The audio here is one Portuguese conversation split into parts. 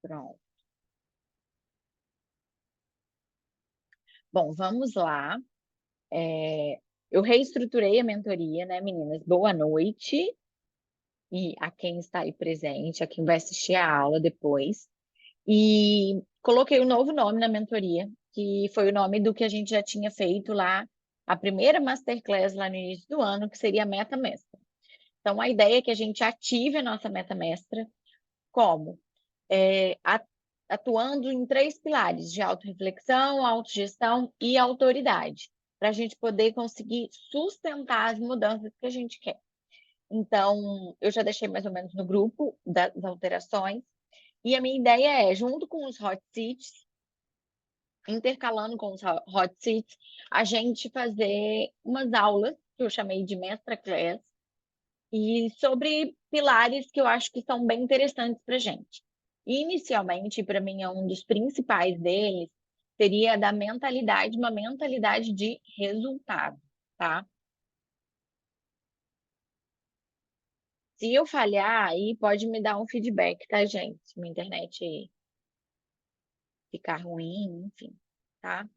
Pronto. Bom, vamos lá. Eu reestruturei a mentoria, né, meninas? Boa noite. E a quem está aí presente, a quem vai assistir a aula depois. E coloquei um novo nome na mentoria, que foi o nome do que a gente já tinha feito lá, a primeira masterclass lá no início do ano, que seria a Meta Mestra. Então, a ideia é que a gente ative a nossa Meta Mestra como? Atuando em 3 pilares de autorreflexão, autogestão e autoridade, para a gente poder conseguir sustentar as mudanças que a gente quer. Então, eu já deixei mais ou menos no grupo das alterações, e a minha ideia é, junto com os hot seats, intercalando com os hot seats, a gente fazer umas aulas, que eu chamei de Mestra Class, e sobre pilares que eu acho que são bem interessantes para a gente. Inicialmente, para mim, é um dos principais deles, seria da mentalidade, uma mentalidade de resultado, tá? Se eu falhar, aí pode me dar um feedback, tá, gente? Se minha internet ficar ruim, enfim, tá?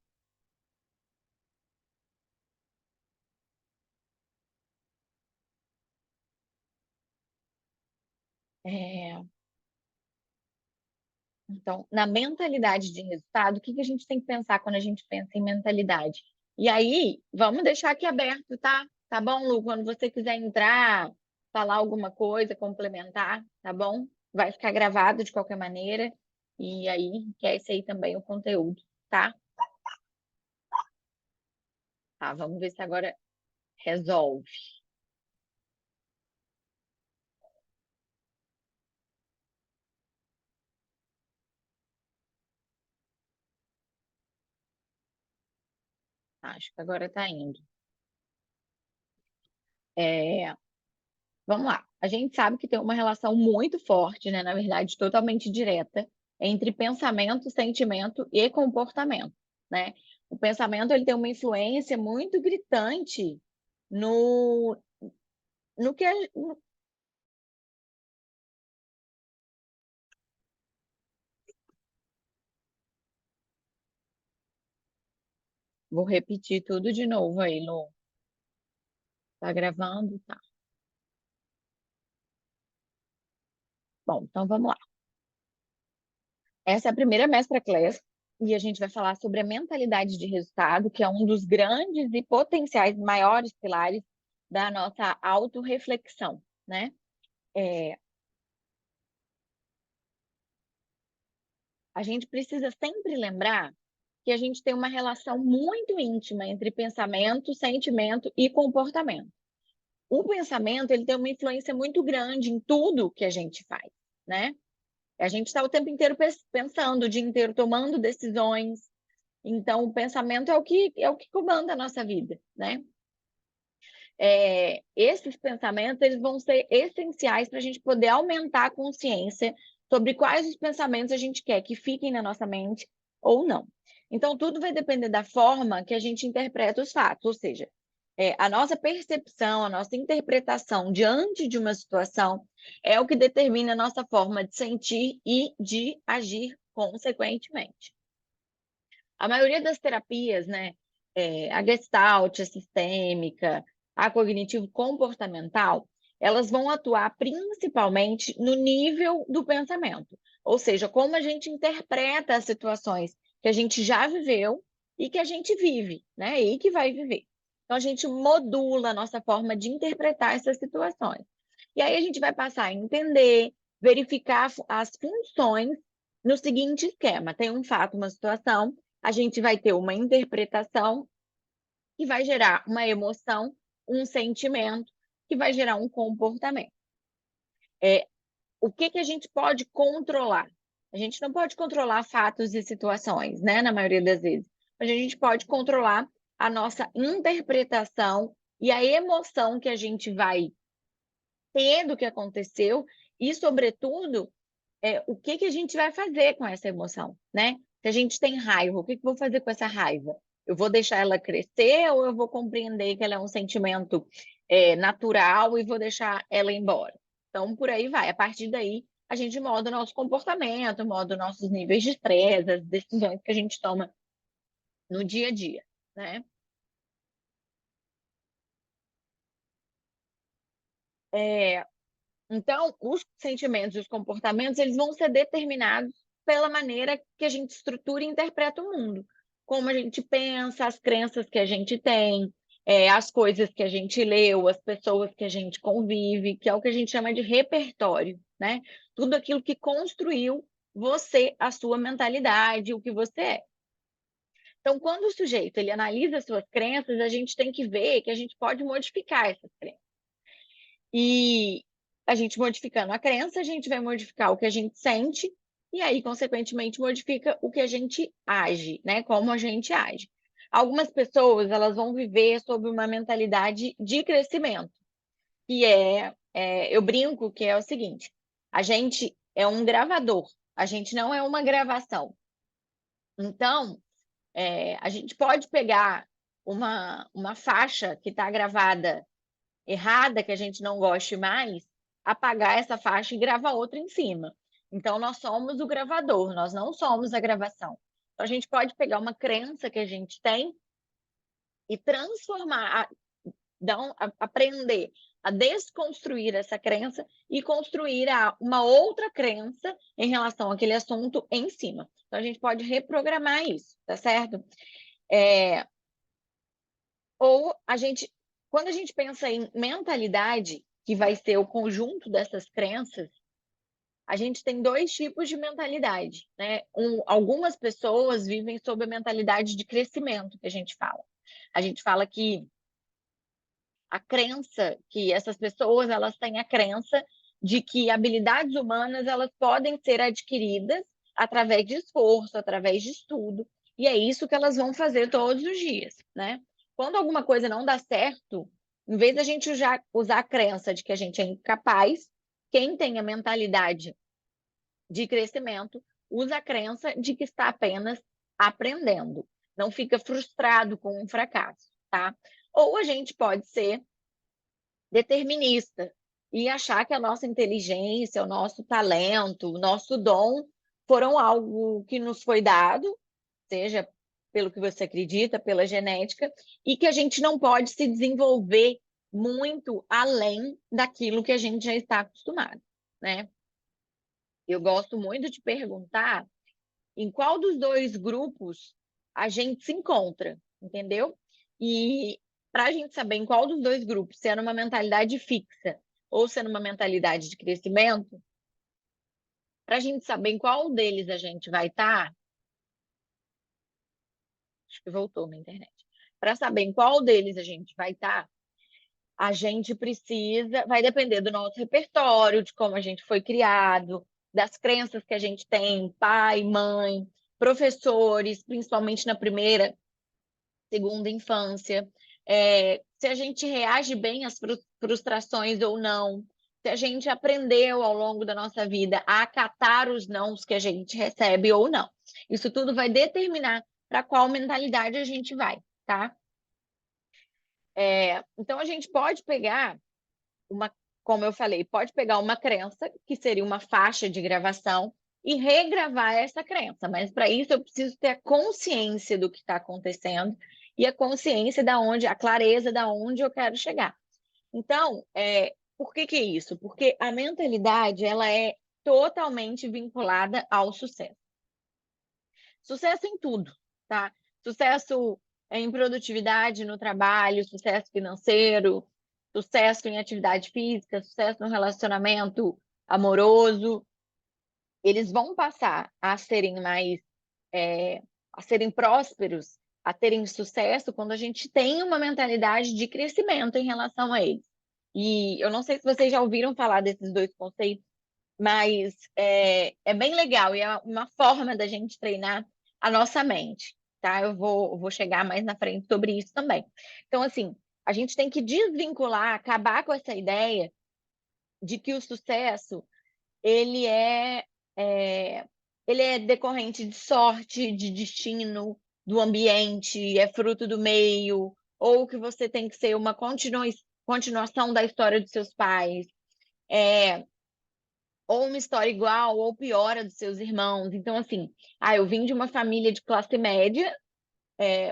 É, Então, na mentalidade de resultado, o que que a gente tem que pensar quando a gente pensa em mentalidade? E aí, vamos deixar aqui aberto, tá? Tá bom, Lu? Quando você quiser entrar, falar alguma coisa, complementar, tá bom? Vai ficar gravado de qualquer maneira. E aí, que é esse aí também o conteúdo, tá? Tá, vamos ver se agora resolve. Acho que agora tá indo. É, Vamos lá. A gente sabe que tem uma relação muito forte, né? Na verdade, totalmente direta, entre pensamento, sentimento e comportamento, né? O pensamento ele tem uma influência muito gritante no, no que Vou repetir tudo de novo aí, Lu. Tá gravando? Tá. Bom, então vamos lá. Essa é a primeira Masterclass e a gente vai falar sobre a mentalidade de resultado, que é um dos grandes e potenciais maiores pilares da nossa autorreflexão, né? É, a gente precisa sempre lembrar que a gente tem uma relação muito íntima entre pensamento, sentimento e comportamento. O pensamento, ele tem uma influência muito grande em tudo que a gente faz, né? A gente está o tempo inteiro pensando, o dia inteiro tomando decisões. Então, o pensamento é o que comanda a nossa vida, né? Esses pensamentos eles vão ser essenciais para a gente poder aumentar a consciência sobre quais os pensamentos a gente quer que fiquem na nossa mente ou não. Então, tudo vai depender da forma que a gente interpreta os fatos, ou seja, a nossa percepção, a nossa interpretação diante de uma situação é o que determina a nossa forma de sentir e de agir consequentemente. A maioria das terapias, né, a Gestalt, a sistêmica, a cognitivo-comportamental, elas vão atuar principalmente no nível do pensamento, ou seja, como a gente interpreta as situações que a gente já viveu e que a gente vive, né, e que vai viver. Então, a gente modula a nossa forma de interpretar essas situações. E aí a gente vai passar a entender, verificar as funções no seguinte esquema: tem um fato, uma situação, a gente vai ter uma interpretação que vai gerar uma emoção, um sentimento, que vai gerar um comportamento. O que a gente pode controlar? A gente não pode controlar fatos e situações, né, na maioria das vezes. Mas a gente pode controlar a nossa interpretação e a emoção que a gente vai ter do que aconteceu e, sobretudo, o que a gente vai fazer com essa emoção, né? Se a gente tem raiva, o que eu vou fazer com essa raiva? Eu vou deixar ela crescer ou eu vou compreender que ela é um sentimento natural e vou deixar ela embora? Então, por aí vai. A partir daí, a gente molda o nosso comportamento, molda os nossos níveis de estresse, as decisões que a gente toma no dia a dia, né? Então, os sentimentos e os comportamentos, eles vão ser determinados pela maneira que a gente estrutura e interpreta o mundo. Como a gente pensa, as crenças que a gente tem, as coisas que a gente leu, as pessoas que a gente convive, que é o que a gente chama de repertório, né? Tudo aquilo que construiu você, a sua mentalidade, o que você é. Então, quando o sujeito ele analisa as suas crenças, a gente tem que ver que a gente pode modificar essas crenças. E a gente modificando a crença, a gente vai modificar o que a gente sente, e aí, consequentemente, modifica o que a gente age, né? Como a gente age. Algumas pessoas, elas vão viver sob uma mentalidade de crescimento, que eu brinco que é o seguinte, a gente é um gravador, a gente não é uma gravação. Então, a gente pode pegar uma faixa que está gravada errada, que a gente não goste mais, apagar essa faixa e gravar outra em cima. Então, nós somos o gravador, nós não somos a gravação. Então, a gente pode pegar uma crença que a gente tem e transformar, aprender a desconstruir essa crença e construir uma outra crença em relação àquele assunto em cima. Então, a gente pode reprogramar isso, tá certo? Ou quando a gente pensa em mentalidade, que vai ser o conjunto dessas crenças, a gente tem dois tipos de mentalidade, né? Algumas pessoas vivem sob a mentalidade de crescimento, que a gente fala. A gente fala que a crença, que essas pessoas, elas têm a crença de que habilidades humanas, elas podem ser adquiridas através de esforço, através de estudo, e é isso que elas vão fazer todos os dias, né? Quando alguma coisa não dá certo, em vez da gente usar a crença de que a gente é incapaz, quem tem a mentalidade de crescimento usa a crença de que está apenas aprendendo, não fica frustrado com um fracasso, tá? Ou a gente pode ser determinista e achar que a nossa inteligência, o nosso talento, o nosso dom foram algo que nos foi dado, seja pelo que você acredita, pela genética, e que a gente não pode se desenvolver muito além daquilo que a gente já está acostumado, né? Eu gosto muito de perguntar em qual dos dois grupos a gente se encontra, entendeu? E para a gente saber em qual dos dois grupos, se é numa mentalidade fixa ou se é numa mentalidade de crescimento, para a gente saber em qual deles a gente vai estar, acho que voltou na internet. Para saber em qual deles a gente vai estar, a gente precisa, vai depender do nosso repertório, de como a gente foi criado, das crenças que a gente tem, pai, mãe, professores, principalmente na primeira, segunda infância, se a gente reage bem às frustrações ou não, se a gente aprendeu ao longo da nossa vida a acatar os nãos que a gente recebe ou não. Isso tudo vai determinar para qual mentalidade a gente vai, tá? Então, a gente pode pegar como eu falei, pode pegar uma crença, que seria uma faixa de gravação, e regravar essa crença. Mas para isso eu preciso ter a consciência do que está acontecendo e a consciência a clareza da onde eu quero chegar. Então, por que é isso? Porque a mentalidade ela é totalmente vinculada ao sucesso. Sucesso em tudo, tá? Sucesso em produtividade no trabalho, sucesso financeiro, sucesso em atividade física, sucesso no relacionamento amoroso. Eles vão passar a serem a serem prósperos, a terem sucesso quando a gente tem uma mentalidade de crescimento em relação a eles. E eu não sei se vocês já ouviram falar desses dois conceitos, mas é bem legal e é uma forma da gente treinar a nossa mente, tá? Eu vou chegar mais na frente sobre isso também. Então, assim, a gente tem que desvincular, acabar com essa ideia de que o sucesso ele é, ele é decorrente de sorte, de destino, do ambiente, é fruto do meio, ou que você tem que ser uma continuação da história dos seus pais. ou uma história igual ou pior a dos seus irmãos. Então, assim, eu vim de uma família de classe média,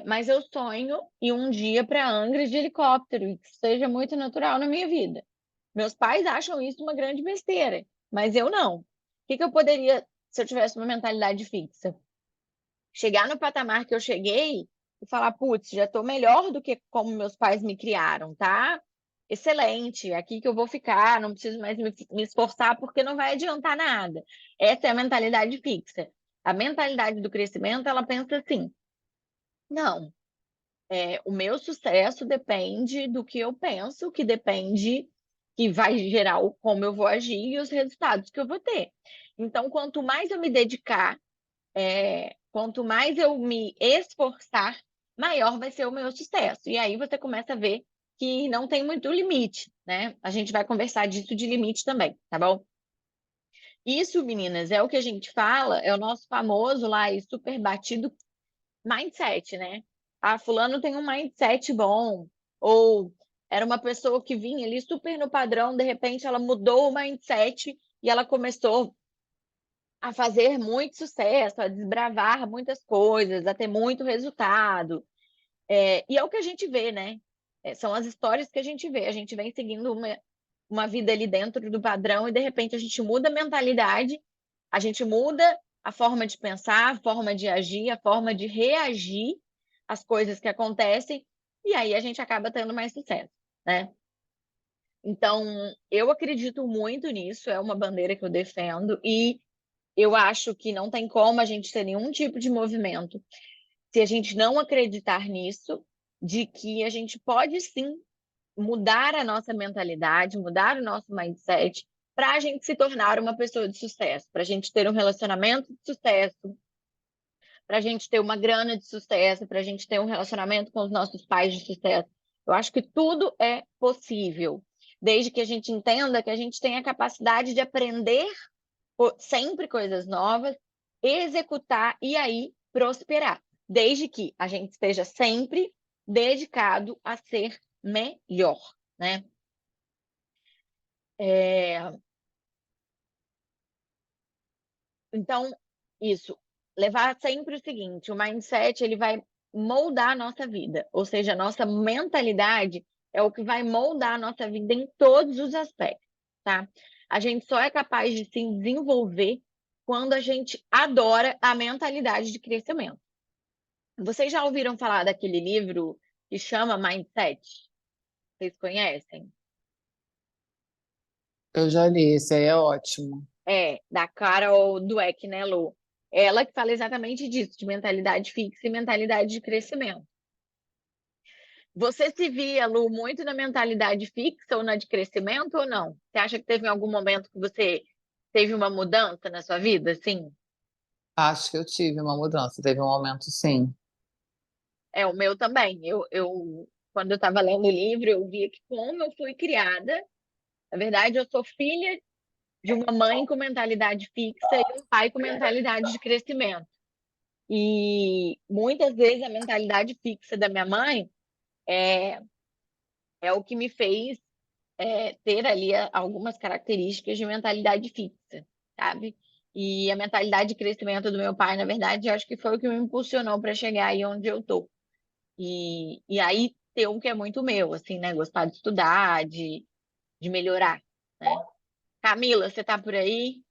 mas eu sonho em um dia para Angra de helicóptero, e que seja muito natural na minha vida. Meus pais acham isso uma grande besteira, mas eu não. O que que eu poderia, se eu tivesse uma mentalidade fixa? Chegar no patamar que eu cheguei e falar, putz, já estou melhor do que como meus pais me criaram, tá? Excelente, é aqui que eu vou ficar, não preciso mais me esforçar porque não vai adiantar nada. Essa é a mentalidade fixa. A mentalidade do crescimento, ela pensa assim, não, o meu sucesso depende do que eu penso, que depende, que vai gerar como eu vou agir e os resultados que eu vou ter. Então, quanto mais eu me dedicar, quanto mais eu me esforçar, maior vai ser o meu sucesso. E aí você começa a ver que não tem muito limite, né? A gente vai conversar disso de limite também, tá bom? Isso, meninas, é o que a gente fala, é o nosso famoso lá e super batido mindset, né? Fulano tem um mindset bom, ou era uma pessoa que vinha ali super no padrão, de repente ela mudou o mindset e ela começou a fazer muito sucesso, a desbravar muitas coisas, a ter muito resultado. E é o que a gente vê, né? São as histórias que a gente vê. A gente vem seguindo uma vida ali dentro do padrão e de repente a gente muda a mentalidade, a gente muda a forma de pensar, a forma de agir, a forma de reagir às coisas que acontecem, e aí a gente acaba tendo mais sucesso, né? Então, eu acredito muito nisso, é uma bandeira que eu defendo, e eu acho que não tem como a gente ter nenhum tipo de movimento se a gente não acreditar nisso, de que a gente pode sim mudar a nossa mentalidade, mudar o nosso mindset, para a gente se tornar uma pessoa de sucesso, para a gente ter um relacionamento de sucesso, para a gente ter uma grana de sucesso, para a gente ter um relacionamento com os nossos pais de sucesso. Eu acho que tudo é possível, desde que a gente entenda que a gente tem a capacidade de aprender sempre coisas novas, executar e aí prosperar, desde que a gente esteja sempre dedicado a ser melhor, né? Então, isso, levar sempre o seguinte, o mindset ele vai moldar a nossa vida, ou seja, a nossa mentalidade é o que vai moldar a nossa vida em todos os aspectos, tá? A gente só é capaz de se desenvolver quando a gente adora a mentalidade de crescimento. Vocês já ouviram falar daquele livro que chama Mindset? Vocês conhecem? Eu já li, esse aí é ótimo. Da Carol Dweck, né, Lu? Ela que fala exatamente disso, de mentalidade fixa e mentalidade de crescimento. Você se via, Lu, muito na mentalidade fixa ou na de crescimento ou não? Você acha que teve em algum momento que você teve uma mudança na sua vida, sim? Acho que eu tive uma mudança, teve um momento sim. O meu também. Quando eu estava lendo o livro, eu via que como eu fui criada, na verdade, eu sou filha de uma mãe com mentalidade fixa e um pai com mentalidade de crescimento. E muitas vezes a mentalidade fixa da minha mãe é, é o que me fez ter ali algumas características de mentalidade fixa, sabe? E a mentalidade de crescimento do meu pai, na verdade, eu acho que foi o que me impulsionou para chegar aí onde eu tô. E aí ter um que é muito meu, assim, né? Gostar de estudar, de melhorar, né? Camila, você tá por aí?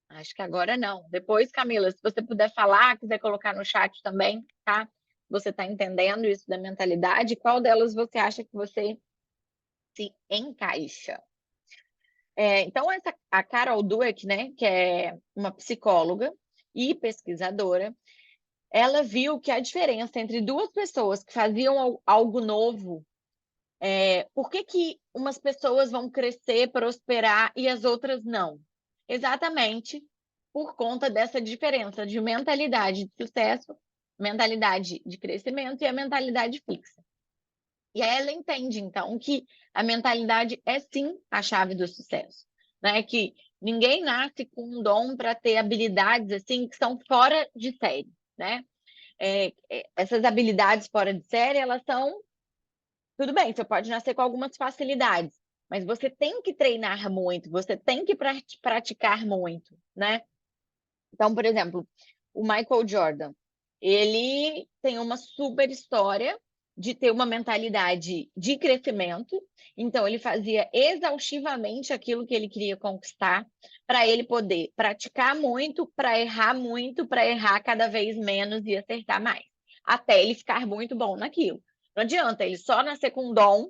Acho que agora não. Depois, Camila, se você puder falar, quiser colocar no chat também, tá? Você está entendendo isso da mentalidade? Qual delas você acha que você se encaixa? Então, a Carol Dweck, né, que é uma psicóloga e pesquisadora, ela viu que a diferença entre duas pessoas que faziam algo novo, por que que umas pessoas vão crescer, prosperar e as outras não? Exatamente por conta dessa diferença de mentalidade de sucesso, mentalidade de crescimento e a mentalidade fixa. E aí ela entende, então, que a mentalidade é sim a chave do sucesso, né? Que ninguém nasce com um dom para ter habilidades assim que são fora de série, né? Essas habilidades fora de série, elas são tudo bem, você pode nascer com algumas facilidades, mas você tem que treinar muito, você tem que praticar muito, né? Então, por exemplo, o Michael Jordan, ele tem uma super história de ter uma mentalidade de crescimento, então ele fazia exaustivamente aquilo que ele queria conquistar, para ele poder praticar muito, para errar cada vez menos e acertar mais, até ele ficar muito bom naquilo. Não adianta ele só nascer com o dom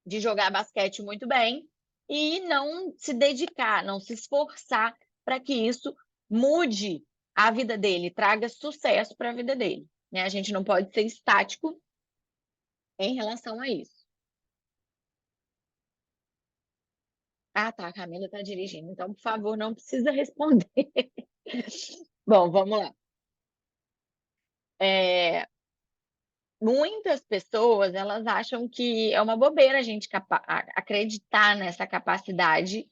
de jogar basquete muito bem e não se dedicar, não se esforçar para que isso mude a vida dele, traga sucesso para a vida dele, né? A gente não pode ser estático em relação a isso. Ah, tá, a Camila está dirigindo, então, por favor, não precisa responder. Bom, vamos lá. Muitas pessoas, elas acham que é uma bobeira a gente acreditar nessa capacidade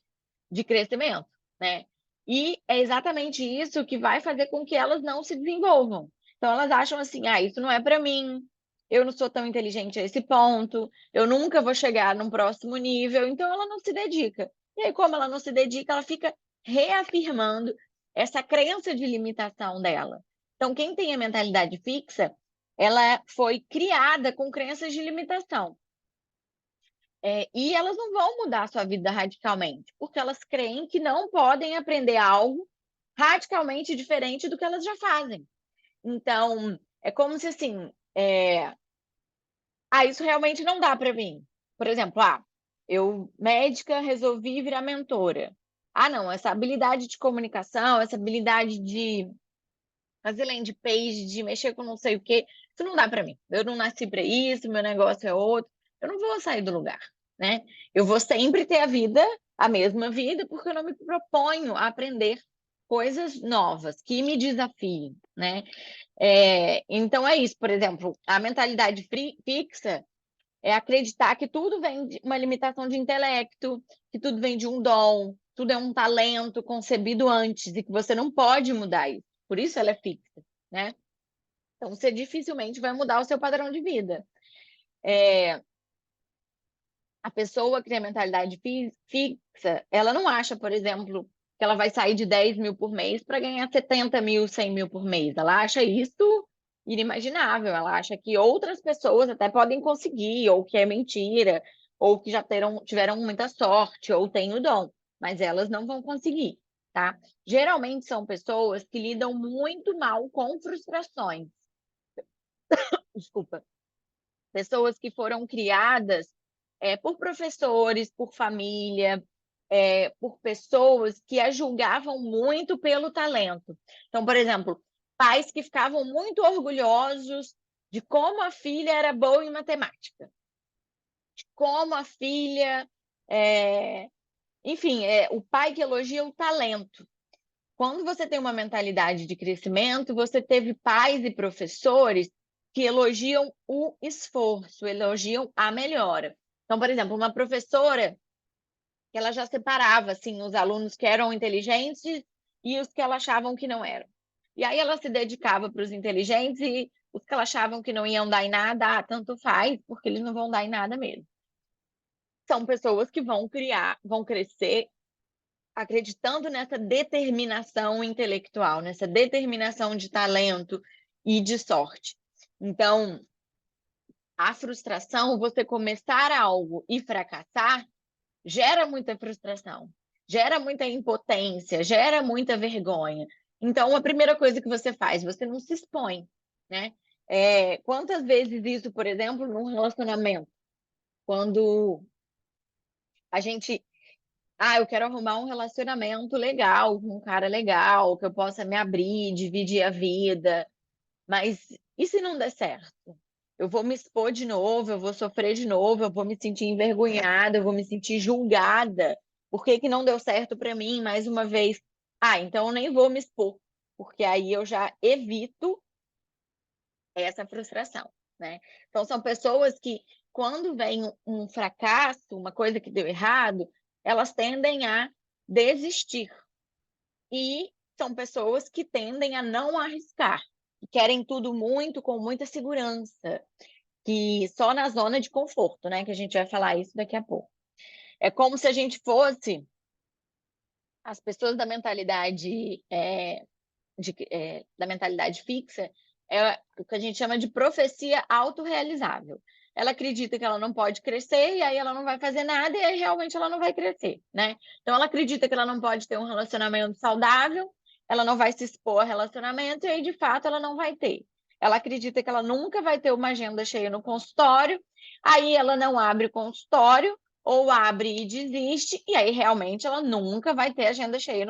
de crescimento, né? E é exatamente isso que vai fazer com que elas não se desenvolvam. Então, elas acham assim: ah, isso não é para mim, eu não sou tão inteligente a esse ponto, eu nunca vou chegar num próximo nível, então ela não se dedica. E aí, como ela não se dedica, ela fica reafirmando essa crença de limitação dela. Então, quem tem a mentalidade fixa, ela foi criada com crenças de limitação. E elas não vão mudar a sua vida radicalmente, porque elas creem que não podem aprender algo radicalmente diferente do que elas já fazem. Então, é como se assim, isso realmente não dá para mim. Por exemplo, eu, médica, resolvi virar mentora. Ah, não, essa habilidade de comunicação, essa habilidade de fazer landing page, de mexer com não sei o quê, isso não dá para mim. Eu não nasci para isso, meu negócio é outro. Eu não vou sair do lugar, né? Eu vou sempre ter a mesma vida, porque eu não me proponho a aprender coisas novas que me desafiem, né? Então é isso, por exemplo, a mentalidade fixa é acreditar que tudo vem de uma limitação de intelecto, que tudo vem de um dom, tudo é um talento concebido antes e que você não pode mudar isso. Por isso ela é fixa, né? Então você dificilmente vai mudar o seu padrão de vida. A pessoa que tem a mentalidade fixa, ela não acha, por exemplo, que ela vai sair de 10 mil por mês para ganhar 70 mil, 100 mil por mês. Ela acha isso inimaginável. Ela acha que outras pessoas até podem conseguir, ou que é mentira, ou que já tiveram muita sorte, ou têm o dom, mas elas não vão conseguir, tá? Geralmente são pessoas que lidam muito mal com frustrações. Desculpa. Pessoas que foram criadas por professores, por família, por pessoas que a julgavam muito pelo talento. Então, por exemplo, pais que ficavam muito orgulhosos de como a filha era boa em matemática, de como a filha. Enfim, o pai que elogia o talento. Quando você tem uma mentalidade de crescimento, você teve pais e professores que elogiam o esforço, elogiam a melhora. Então, por exemplo, uma professora que ela já separava assim os alunos que eram inteligentes e os que ela achavam que não eram. E aí ela se dedicava para os inteligentes e os que ela achavam que não iam dar em nada, tanto faz, porque eles não vão dar em nada mesmo. São pessoas que vão crescer acreditando nessa determinação intelectual, nessa determinação de talento e de sorte. Então, a frustração, você começar algo e fracassar, gera muita frustração, gera muita impotência, gera muita vergonha. Então, a primeira coisa que você faz, você não se expõe, né? Quantas vezes isso, por exemplo, num relacionamento, quando a gente eu quero arrumar um relacionamento legal, com um cara legal, que eu possa me abrir, dividir a vida. Mas e se não der certo? Eu vou me expor de novo, eu vou sofrer de novo, eu vou me sentir envergonhada, eu vou me sentir julgada. Por que que não deu certo para mim mais uma vez? Então eu nem vou me expor, porque aí eu já evito essa frustração, né? Então são pessoas que, quando vem um fracasso, uma coisa que deu errado, elas tendem a desistir. E são pessoas que tendem a não arriscar, que querem tudo muito, com muita segurança. que só na zona de conforto, né? Que a gente vai falar isso daqui a pouco. É como se a gente fosse as pessoas da mentalidade da mentalidade fixa, é o que a gente chama de profecia autorrealizável. Ela acredita que ela não pode crescer e aí ela não vai fazer nada e aí realmente ela não vai crescer, né? Então ela acredita que ela não pode ter um relacionamento saudável, ela não vai se expor a relacionamento e aí de fato ela não vai ter. Ela acredita que ela nunca vai ter uma agenda cheia no consultório, aí ela não abre o consultório ou abre e desiste e aí realmente ela nunca vai ter agenda cheia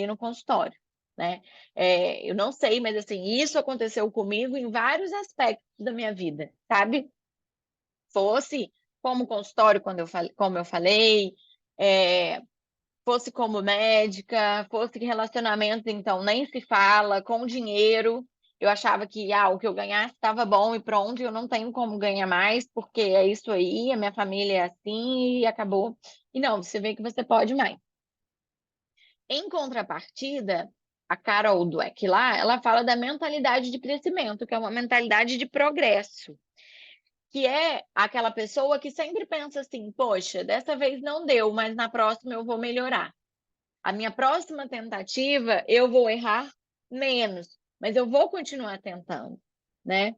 no consultório, né? Eu não sei, mas assim, isso aconteceu comigo em vários aspectos da minha vida, sabe? Fosse como consultório, como eu falei, é, fosse como médica, fosse relacionamento, então nem se fala, com dinheiro. Eu achava que o que eu ganhasse estava bom e pronto, eu não tenho como ganhar mais, porque é isso aí, a minha família é assim e acabou. E não, você vê que você pode mais. Em contrapartida, a Carol Dweck lá, ela fala da mentalidade de crescimento, que é uma mentalidade de progresso, que é aquela pessoa que sempre pensa assim, poxa, dessa vez não deu, mas na próxima eu vou melhorar. A minha próxima tentativa eu vou errar menos, mas eu vou continuar tentando, né?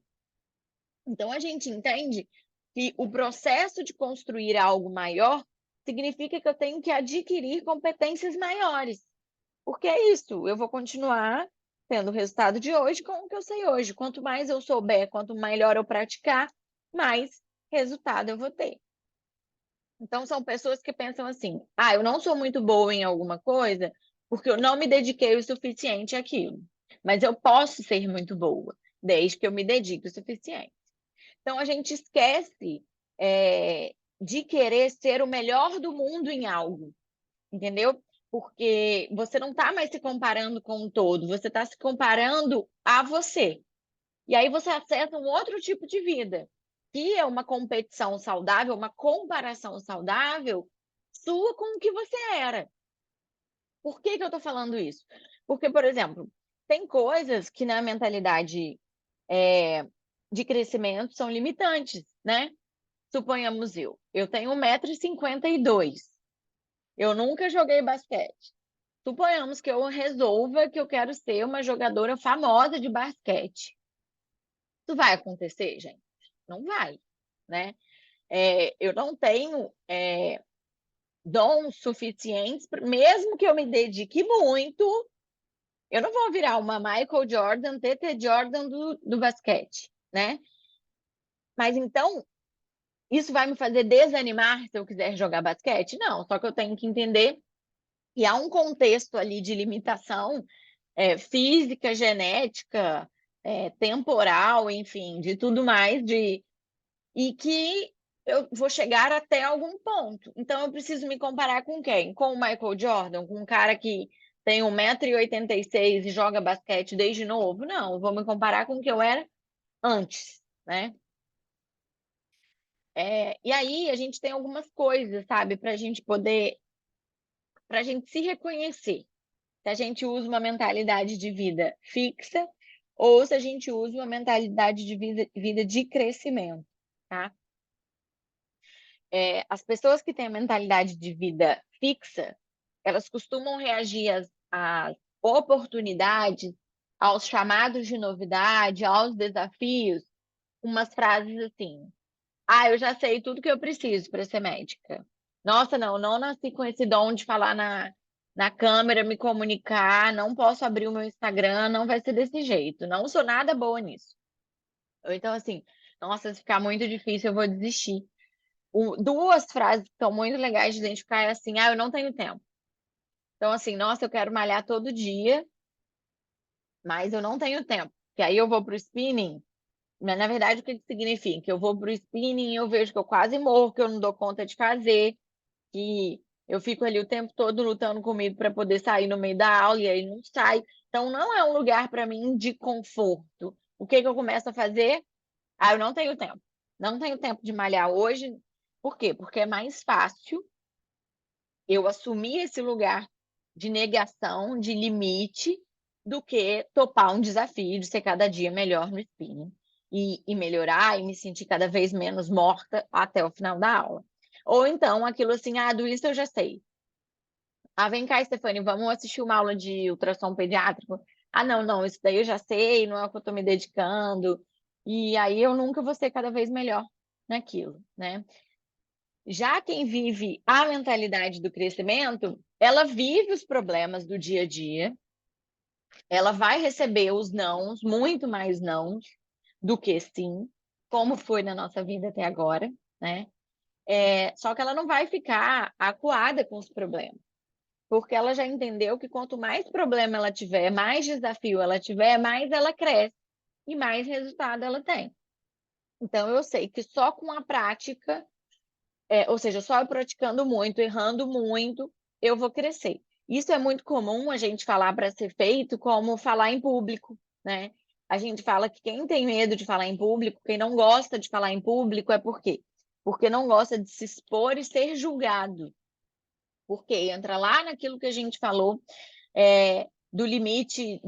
Então a gente entende que o processo de construir algo maior significa que eu tenho que adquirir competências maiores. Porque é isso, eu vou continuar tendo o resultado de hoje com o que eu sei hoje. Quanto mais eu souber, quanto melhor eu praticar, mais resultado eu vou ter. Então, são pessoas que pensam assim: eu não sou muito boa em alguma coisa porque eu não me dediquei o suficiente àquilo. Mas eu posso ser muito boa, desde que eu me dedique o suficiente. Então, a gente esquece de querer ser o melhor do mundo em algo, entendeu? Porque você não está mais se comparando com o todo, você está se comparando a você. E aí você acessa um outro tipo de vida, que é uma competição saudável, uma comparação saudável sua com o que você era. Por que eu estou falando isso? Porque, por exemplo, tem coisas que na mentalidade de crescimento são limitantes, né? Suponhamos eu tenho 1,52 m. Eu nunca joguei basquete. Suponhamos que eu resolva que eu quero ser uma jogadora famosa de basquete. Isso vai acontecer, gente? Não vai, né? Eu não tenho dons suficientes, mesmo que eu me dedique muito, eu não vou virar uma Michael Jordan, TT Jordan do basquete, né? Mas então, isso vai me fazer desanimar se eu quiser jogar basquete? Não, só que eu tenho que entender que há um contexto ali de limitação física, genética, temporal, enfim, de tudo mais, e que eu vou chegar até algum ponto. Então, eu preciso me comparar com quem? Com o Michael Jordan, com um cara que tem 1,86 m e joga basquete desde novo? Não, eu vou me comparar com o que eu era antes, né? E aí a gente tem algumas coisas, sabe, para a gente se reconhecer. Se a gente usa uma mentalidade de vida fixa ou se a gente usa uma mentalidade de vida de crescimento, tá? As pessoas que têm a mentalidade de vida fixa, elas costumam reagir às oportunidades, aos chamados de novidade, aos desafios, umas frases assim: eu já sei tudo que eu preciso para ser médica. Nossa, não nasci com esse dom de falar na câmera, me comunicar, não posso abrir o meu Instagram, não vai ser desse jeito, não sou nada boa nisso. Ou então assim, nossa, se ficar muito difícil, eu vou desistir. Duas frases que são muito legais de identificar é assim: eu não tenho tempo. Então, assim, nossa, eu quero malhar todo dia, mas eu não tenho tempo. Que aí eu vou pro spinning, mas na verdade o que significa? Que eu vou pro spinning e eu vejo que eu quase morro, que eu não dou conta de fazer, que eu fico ali o tempo todo lutando comigo para poder sair no meio da aula e aí não sai. Então, não é um lugar para mim de conforto. O que eu começo a fazer? Eu não tenho tempo. Não tenho tempo de malhar hoje. Por quê? Porque é mais fácil eu assumir esse lugar de negação, de limite, do que topar um desafio de ser cada dia melhor no spinning. e melhorar e me sentir cada vez menos morta até o final da aula. Ou então aquilo assim, do isso eu já sei. Vem cá, Stephanie, vamos assistir uma aula de ultrassom pediátrico. Não, não, isso daí eu já sei, não é o que eu estou me dedicando. E aí eu nunca vou ser cada vez melhor naquilo, né? Já quem vive a mentalidade do crescimento, ela vive os problemas do dia a dia, ela vai receber os nãos, muito mais nãos do que sim, como foi na nossa vida até agora, né? Só que ela não vai ficar acuada com os problemas, porque ela já entendeu que quanto mais problema ela tiver, mais desafio ela tiver, mais ela cresce e mais resultado ela tem. Então, eu sei que só com a prática, ou seja, só eu praticando muito, errando muito, eu vou crescer. Isso é muito comum a gente falar para ser feito como falar em público, né? A gente fala que quem tem medo de falar em público, quem não gosta de falar em público, é por quê? Porque não gosta de se expor e ser julgado. Porque entra lá naquilo que a gente falou, do limite,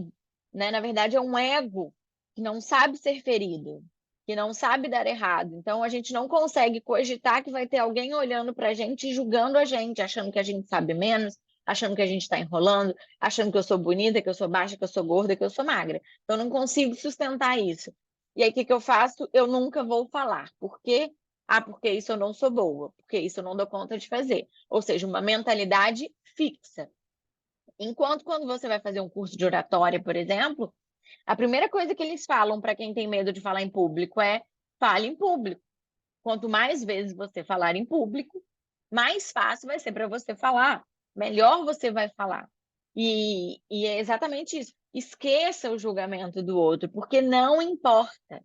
né? Na verdade, é um ego que não sabe ser ferido, que não sabe dar errado. Então, a gente não consegue cogitar que vai ter alguém olhando para a gente e julgando a gente, achando que a gente sabe menos, achando que a gente está enrolando, achando que eu sou bonita, que eu sou baixa, que eu sou gorda, que eu sou magra. Então, eu não consigo sustentar isso. E aí, o que que eu faço? Eu nunca vou falar. Por quê? Porque isso eu não sou boa, porque isso eu não dou conta de fazer. Ou seja, uma mentalidade fixa. Enquanto quando você vai fazer um curso de oratória, por exemplo, a primeira coisa que eles falam para quem tem medo de falar em público é fale em público. Quanto mais vezes você falar em público, mais fácil vai ser para você falar, melhor você vai falar. E é exatamente isso. Esqueça o julgamento do outro, porque não importa.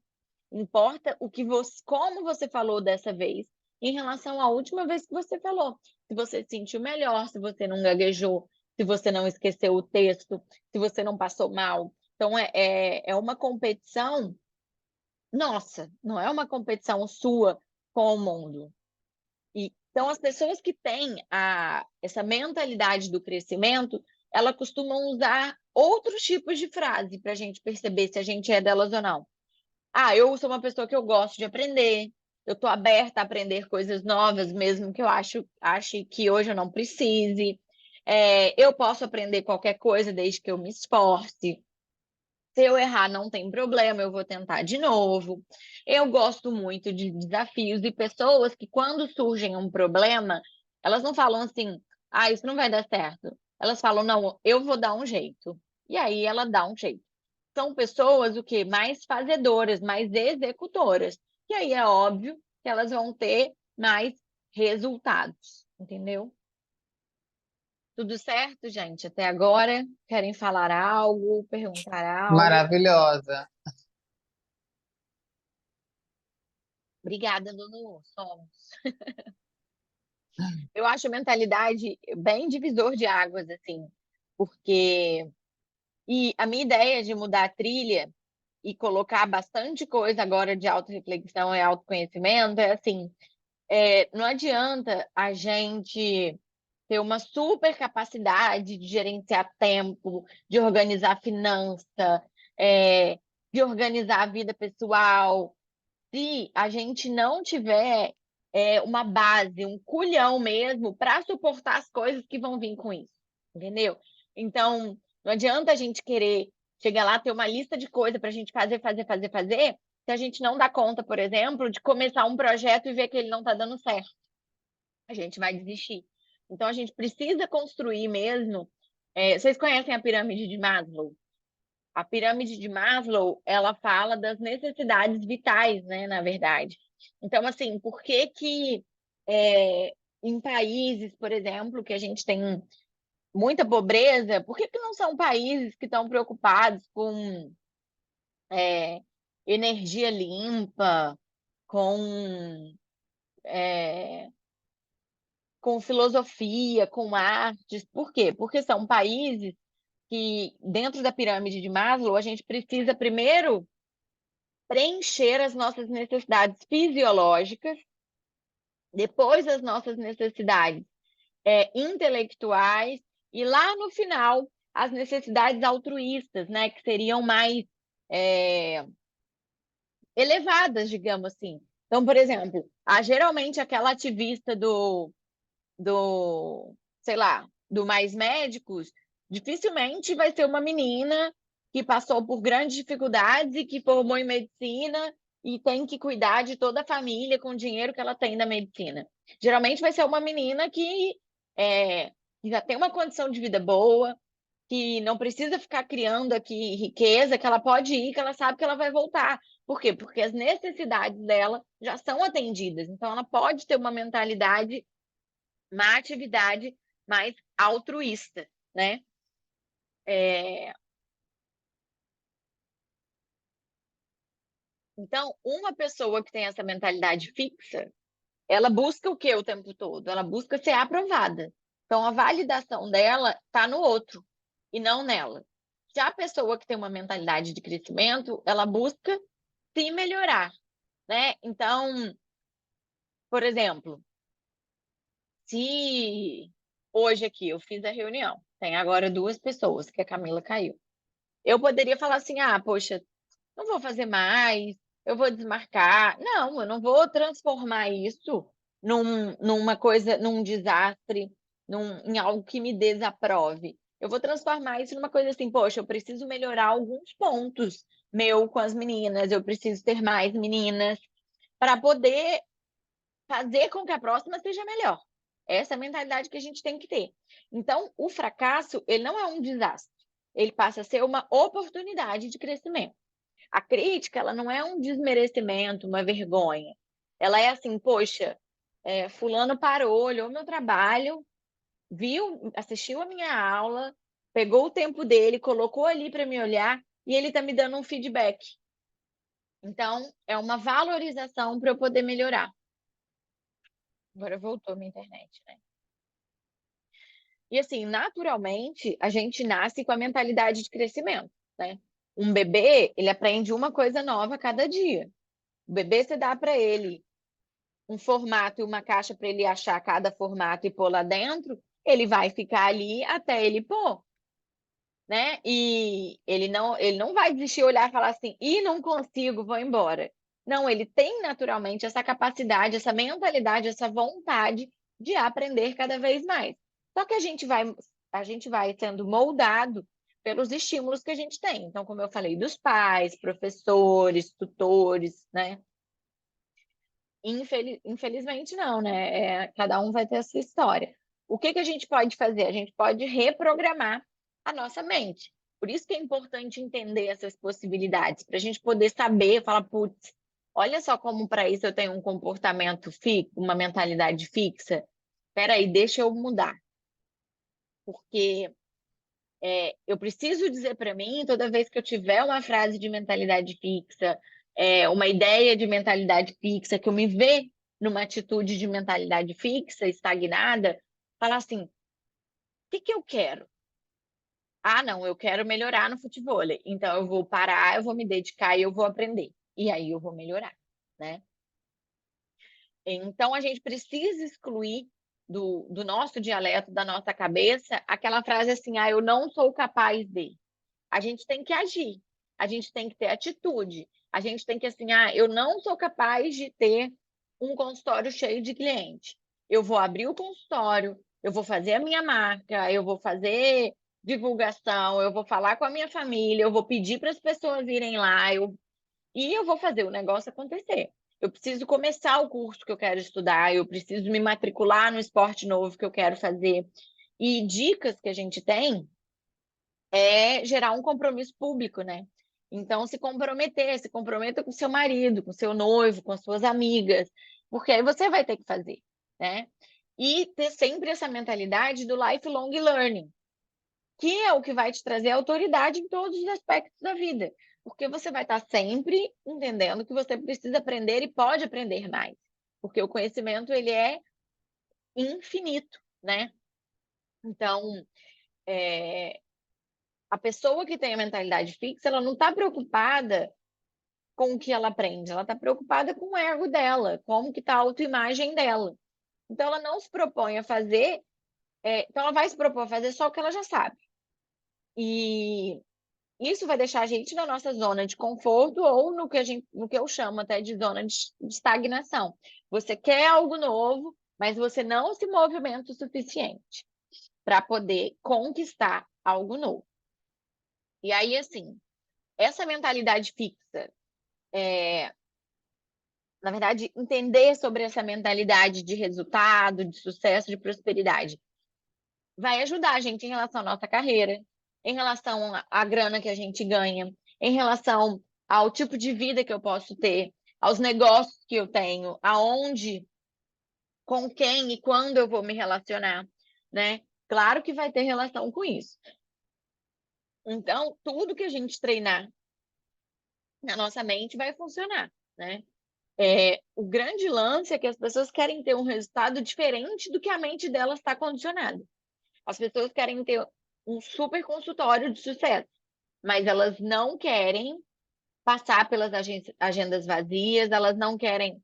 Importa o que você, como você falou dessa vez em relação à última vez que você falou. Se você se sentiu melhor, se você não gaguejou, se você não esqueceu o texto, se você não passou mal. Então, é uma competição nossa, não é uma competição sua com o mundo. Então, as pessoas que têm essa mentalidade do crescimento, elas costumam usar outros tipos de frase para a gente perceber se a gente é delas ou não. Eu sou uma pessoa que eu gosto de aprender, eu estou aberta a aprender coisas novas, mesmo que eu ache que hoje eu não precise. Eu posso aprender qualquer coisa desde que eu me esforce. Se eu errar, não tem problema, eu vou tentar de novo. Eu gosto muito de desafios e pessoas que, quando surgem um problema, elas não falam assim, isso não vai dar certo. Elas falam, não, eu vou dar um jeito. E aí ela dá um jeito. São pessoas o quê? Mais fazedoras, mais executoras. E aí é óbvio que elas vão ter mais resultados, entendeu? Tudo certo, gente? Até agora? Querem falar algo, perguntar algo? Maravilhosa. Obrigada, Lulu. Somos. Eu acho a mentalidade bem divisor de águas, assim, porque. E a minha ideia de mudar a trilha e colocar bastante coisa agora de autorreflexão e autoconhecimento é assim: não adianta a gente ter uma super capacidade de gerenciar tempo, de organizar finança, é, de organizar a vida pessoal, se a gente não tiver uma base, um culhão mesmo, para suportar as coisas que vão vir com isso, entendeu? Então, não adianta a gente querer chegar lá, ter uma lista de coisas para a gente fazer, fazer, fazer, fazer, se a gente não dá conta, por exemplo, de começar um projeto e ver que ele não está dando certo. A gente vai desistir. Então, a gente precisa construir mesmo. Vocês conhecem a pirâmide de Maslow? A pirâmide de Maslow, ela fala das necessidades vitais, né, na verdade. Então, assim, por que que em países, por exemplo, que a gente tem muita pobreza, por que que não são países que estão preocupados com é, energia limpa, com, é, com filosofia, com artes? Por quê? Porque são países que, dentro da pirâmide de Maslow, a gente precisa primeiro preencher as nossas necessidades fisiológicas, depois as nossas necessidades intelectuais e lá no final as necessidades altruístas, né, que seriam mais elevadas, digamos assim. Então, por exemplo, geralmente aquela ativista sei lá, do Mais Médicos, dificilmente vai ser uma menina que passou por grandes dificuldades e que formou em medicina e tem que cuidar de toda a família com o dinheiro que ela tem da medicina. Geralmente vai ser uma menina que já tem uma condição de vida boa, que não precisa ficar criando aqui riqueza, que ela pode ir, que ela sabe que ela vai voltar. Por quê? Porque as necessidades dela já são atendidas. Então, ela pode ter uma mentalidade, uma atividade mais altruísta, né? Então, uma pessoa que tem essa mentalidade fixa, ela busca o quê o tempo todo? Ela busca ser aprovada. Então, a validação dela está no outro e não nela. Já a pessoa que tem uma mentalidade de crescimento, ela busca se melhorar, né? Então, por exemplo, se hoje aqui eu fiz a reunião, tem agora 2 pessoas, que a Camila caiu. Eu poderia falar assim: ah, poxa, não vou fazer mais, eu vou desmarcar. Não, eu não vou transformar isso numa coisa, num desastre, em algo que me desaprove. Eu vou transformar isso numa coisa assim: poxa, eu preciso melhorar alguns pontos meu com as meninas, eu preciso ter mais meninas para poder fazer com que a próxima seja melhor. Essa é a mentalidade que a gente tem que ter. Então, o fracasso, ele não é um desastre. Ele passa a ser uma oportunidade de crescimento. A crítica, ela não é um desmerecimento, uma vergonha. Ela é assim: poxa, fulano parou, olhou meu trabalho, viu, assistiu a minha aula, pegou o tempo dele, colocou ali para me olhar e ele está me dando um feedback. Então, é uma valorização para eu poder melhorar. Agora voltou a minha internet, né? E assim, naturalmente, a gente nasce com a mentalidade de crescimento, né? Um bebê, ele aprende uma coisa nova a cada dia. O bebê, você dá para ele um formato e uma caixa para ele achar cada formato e pôr lá dentro, ele vai ficar ali até ele pôr, né? E ele não vai desistir, olhar e falar assim: ih, não consigo, vou embora. Não, ele tem naturalmente essa capacidade, essa mentalidade, essa vontade de aprender cada vez mais. Só que a gente vai sendo moldado pelos estímulos que a gente tem. Então, como eu falei, dos pais, professores, tutores, né? Infelizmente não, né? Cada um vai ter a sua história. O que que a gente pode fazer? A gente pode reprogramar a nossa mente. Por isso que é importante entender essas possibilidades, para a gente poder saber, falar: putz, olha só como para isso eu tenho um comportamento fixo, uma mentalidade fixa. Espera aí, deixa eu mudar. Porque eu preciso dizer para mim, toda vez que eu tiver uma frase de mentalidade fixa, uma ideia de mentalidade fixa, que eu me vê numa atitude de mentalidade fixa, estagnada, falar assim: o que que eu quero? Ah, não, eu quero melhorar no futebol. Então eu vou parar, eu vou me dedicar e eu vou aprender. E aí eu vou melhorar, né? Então a gente precisa excluir do nosso dialeto, da nossa cabeça, aquela frase assim: ah, eu não sou capaz de. A gente tem que agir, a gente tem que ter atitude, a gente tem que assim: ah, eu não sou capaz de ter um consultório cheio de cliente. Eu vou abrir o consultório, eu vou fazer a minha marca, eu vou fazer divulgação, eu vou falar com a minha família, eu vou pedir para as pessoas irem lá, e eu vou fazer o negócio acontecer. Eu preciso começar o curso que eu quero estudar, eu preciso me matricular no esporte novo que eu quero fazer. E dicas que a gente tem gerar um compromisso público, né? Então, se comprometa com seu marido, com seu noivo, com as suas amigas, porque aí você vai ter que fazer, né? E ter sempre essa mentalidade do lifelong learning, que é o que vai te trazer autoridade em todos os aspectos da vida, porque você vai estar sempre entendendo que você precisa aprender e pode aprender mais, porque o conhecimento, ele é infinito, né? Então, a pessoa que tem a mentalidade fixa, ela não está preocupada com o que ela aprende, ela está preocupada com o ego dela, como que está a autoimagem dela. Então, ela não se propõe a fazer, então ela vai se propor a fazer só o que ela já sabe. E Isso vai deixar a gente na nossa zona de conforto ou no que eu chamo até de zona de estagnação. Você quer algo novo, mas você não se movimenta o suficiente para poder conquistar algo novo. E aí, assim, essa mentalidade fixa, na verdade, entender sobre essa mentalidade de resultado, de sucesso, de prosperidade, vai ajudar a gente em relação à nossa carreira, em relação à grana que a gente ganha, em relação ao tipo de vida que eu posso ter, aos negócios que eu tenho, aonde, com quem e quando eu vou me relacionar, né? Claro que vai ter relação com isso. Então, tudo que a gente treinar na nossa mente vai funcionar, né? O grande lance é que as pessoas querem ter um resultado diferente do que a mente delas está condicionada. As pessoas querem ter um super consultório de sucesso, mas elas não querem passar pelas agendas vazias, elas não querem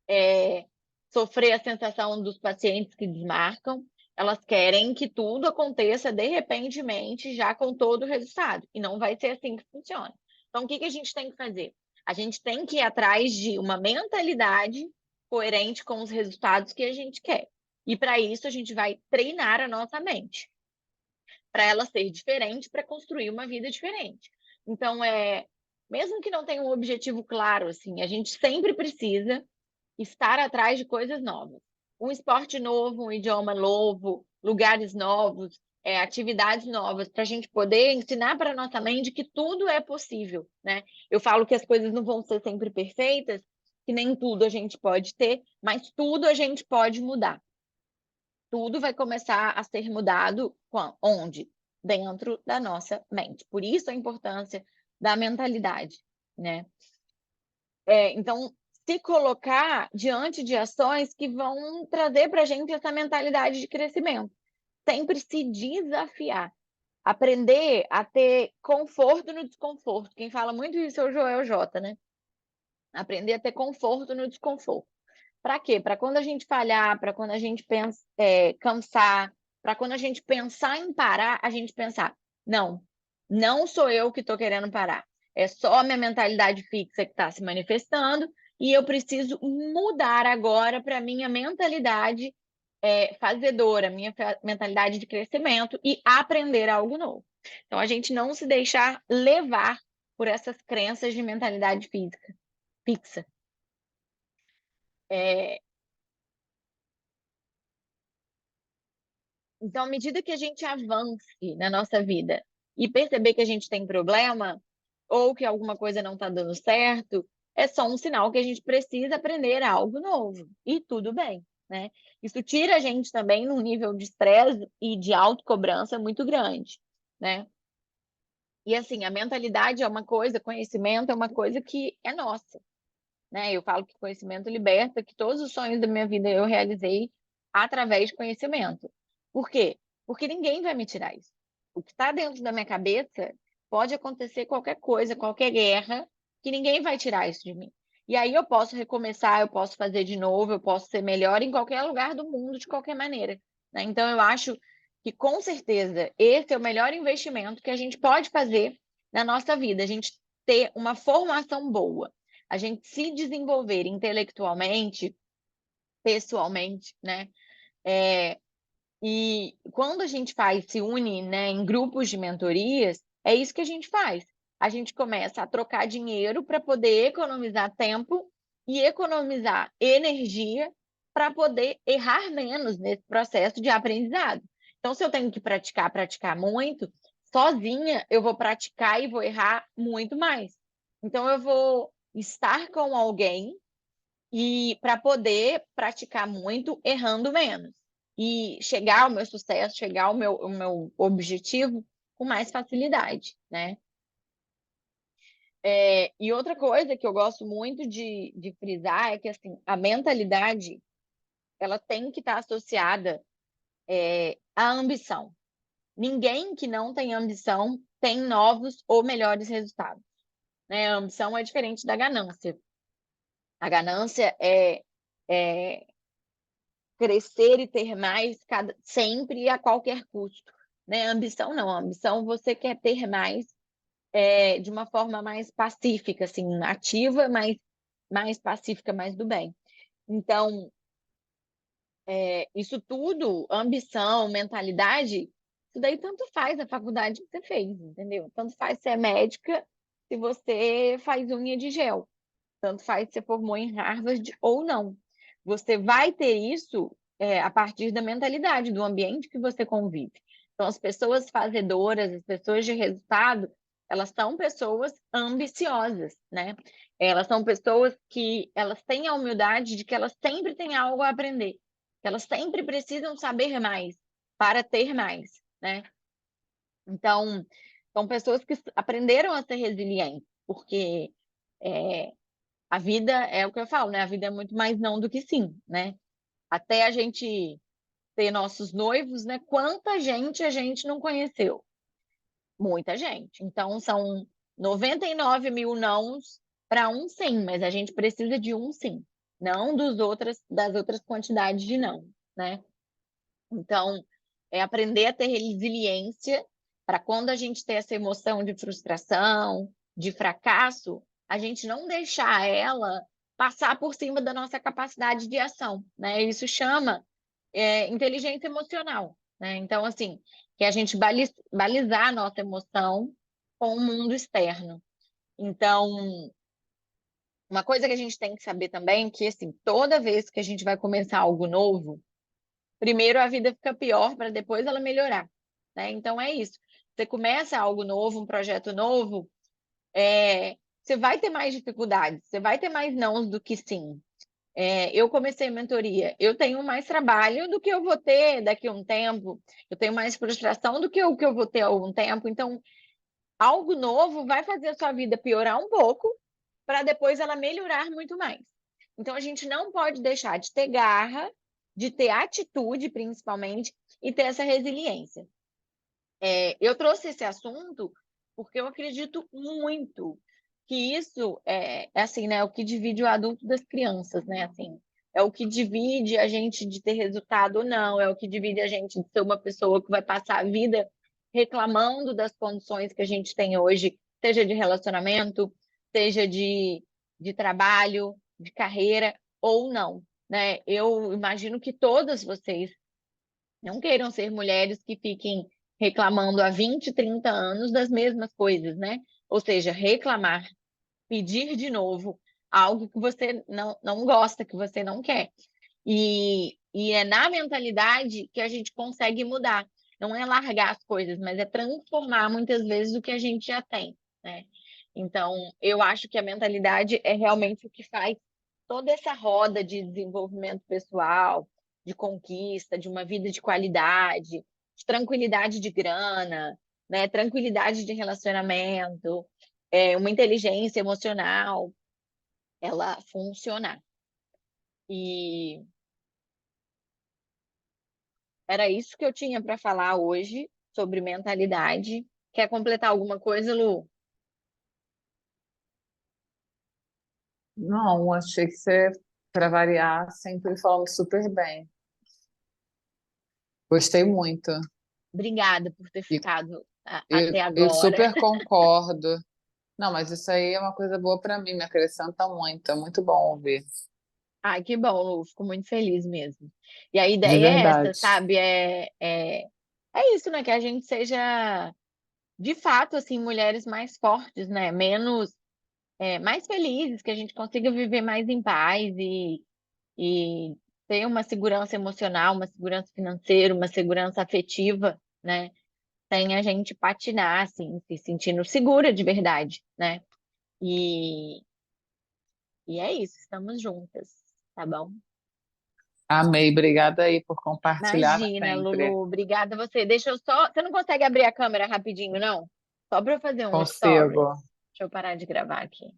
é, sofrer a sensação dos pacientes que desmarcam, elas querem que tudo aconteça de repentemente, já com todo o resultado. E não vai ser assim que funciona. Então, o que a gente tem que fazer? A gente tem que ir atrás de uma mentalidade coerente com os resultados que a gente quer. E para isso, a gente vai treinar a nossa mente, para ela ser diferente, para construir uma vida diferente. Então, mesmo que não tenha um objetivo claro, assim, a gente sempre precisa estar atrás de coisas novas. Um esporte novo, um idioma novo, lugares novos, atividades novas, para a gente poder ensinar para a nossa mente que tudo é possível, né? Eu falo que as coisas não vão ser sempre perfeitas, que nem tudo a gente pode ter, mas tudo a gente pode mudar. Tudo vai começar a ser mudado onde? Dentro da nossa mente. Por isso a importância da mentalidade, né? Então, se colocar diante de ações que vão trazer para a gente essa mentalidade de crescimento. Sempre se desafiar. Aprender a ter conforto no desconforto. Quem fala muito isso é o Joel J, né? Aprender a ter conforto no desconforto. Para quê? Para quando a gente falhar, para quando a gente cansar, para quando a gente pensar em parar, a gente pensar: não, não sou eu que estou querendo parar. É só a minha mentalidade fixa que está se manifestando e eu preciso mudar agora para a minha mentalidade fazedora, minha mentalidade de crescimento e aprender algo novo. Então, a gente não se deixar levar por essas crenças de mentalidade fixa. É, Então, à medida que a gente avance na nossa vida e perceber que a gente tem problema ou que alguma coisa não está dando certo, é só um sinal que a gente precisa aprender algo novo. E tudo bem, né? Isso tira a gente também num nível de estresse e de autocobrança muito grande, né? E assim, a mentalidade é uma coisa, conhecimento é uma coisa que é nossa, né? Eu falo que conhecimento liberta, que todos os sonhos da minha vida eu realizei através de conhecimento. Por quê? Porque ninguém vai me tirar isso. O que está dentro da minha cabeça pode acontecer qualquer coisa, qualquer guerra, que ninguém vai tirar isso de mim. E aí eu posso recomeçar, eu posso fazer de novo, eu posso ser melhor em qualquer lugar do mundo, de qualquer maneira, né? Então eu acho que com certeza esse é o melhor investimento que a gente pode fazer na nossa vida, a gente ter uma formação boa, a gente se desenvolver intelectualmente, pessoalmente, né? E quando a gente se une, né, em grupos de mentorias, é isso que a gente faz. A gente começa a trocar dinheiro para poder economizar tempo e economizar energia para poder errar menos nesse processo de aprendizado. Então, se eu tenho que praticar muito, sozinha eu vou praticar e vou errar muito mais. Então, eu vou estar com alguém e para poder praticar muito, errando menos. E chegar ao meu sucesso, chegar ao meu objetivo com mais facilidade, né? E outra coisa que eu gosto muito de frisar é que assim, a mentalidade ela tem que estar associada à ambição. Ninguém que não tem ambição tem novos ou melhores resultados, né? A ambição é diferente da ganância. A ganância é crescer e ter mais sempre e a qualquer custo, né? A ambição não, a ambição você quer ter mais de uma forma mais pacífica, assim, ativa, mas mais pacífica, mais do bem. Então, isso tudo, ambição, mentalidade, isso daí tanto faz a faculdade que você fez, entendeu? Tanto faz ser médica se você faz unha de gel. Tanto faz se você formou em Harvard ou não. Você vai ter isso a partir da mentalidade, do ambiente que você convive. Então, as pessoas fazedoras, as pessoas de resultado, elas são pessoas ambiciosas, né? Elas são pessoas que elas têm a humildade de que elas sempre têm algo a aprender, que elas sempre precisam saber mais para ter mais, né? Então, são pessoas que aprenderam a ser resilientes, porque a vida é o que eu falo, né? A vida é muito mais não do que sim, né? Até a gente ter nossos noivos, né? Quanta gente a gente não conheceu? Muita gente. Então, são 99 mil nãos para um sim, mas a gente precisa de um sim, não das outras quantidades de não, né? Então, é aprender a ter resiliência para quando a gente ter essa emoção de frustração, de fracasso, a gente não deixar ela passar por cima da nossa capacidade de ação, né? Isso chama inteligência emocional, né? Então, assim, que a gente balizar a nossa emoção com o mundo externo. Então, uma coisa que a gente tem que saber também é que, assim, toda vez que a gente vai começar algo novo, primeiro a vida fica pior para depois ela melhorar, né? Então é isso. Você começa algo novo, um projeto novo, você vai ter mais dificuldades, você vai ter mais nãos do que sim. Eu comecei mentoria, eu tenho mais trabalho do que eu vou ter daqui a um tempo, eu tenho mais frustração do que o que eu vou ter há algum tempo. Então, algo novo vai fazer a sua vida piorar um pouco para depois ela melhorar muito mais. Então, a gente não pode deixar de ter garra, de ter atitude, principalmente, e ter essa resiliência. Eu trouxe esse assunto porque eu acredito muito que isso é assim, né? O que divide o adulto das crianças, né? Assim, é o que divide a gente de ter resultado ou não, é o que divide a gente de ser uma pessoa que vai passar a vida reclamando das condições que a gente tem hoje, seja de relacionamento, seja de trabalho, de carreira ou não, né? Eu imagino que todas vocês não queiram ser mulheres que fiquem reclamando há 20, 30 anos das mesmas coisas, né? Ou seja, reclamar, pedir de novo algo que você não gosta, que você não quer. E é na mentalidade que a gente consegue mudar. Não é largar as coisas, mas é transformar muitas vezes o que a gente já tem, né? Então, eu acho que a mentalidade é realmente o que faz toda essa roda de desenvolvimento pessoal, de conquista, de uma vida de qualidade, de tranquilidade de grana, né? Tranquilidade de relacionamento, uma inteligência emocional, ela funcionar. E era isso que eu tinha para falar hoje sobre mentalidade. Quer completar alguma coisa, Lu? Não, achei que você, para variar, sempre falando super bem. Gostei muito. Obrigada por ter E ficado eu, até eu agora. super concordo. Não, mas isso aí é uma coisa boa para mim, me acrescenta muito. É muito bom ouvir. Ai, que bom, Lu, fico muito feliz mesmo. E a De ideia é essa, verdade. sabe? É isso, né? Que a gente seja, de fato, assim, mulheres mais fortes, né? Mais felizes, que a gente consiga viver mais em paz e ter uma segurança emocional, uma segurança financeira, uma segurança afetiva, né? Sem a gente patinar, assim, se sentindo segura de verdade, né? E, e é isso, estamos juntas, tá bom? Amei, obrigada aí por compartilhar Imagina, sempre. Lulu, obrigada a você. Deixa eu só. Você não consegue abrir a câmera rapidinho, não? Só para eu fazer um story. Consigo. Deixa eu parar de gravar aqui.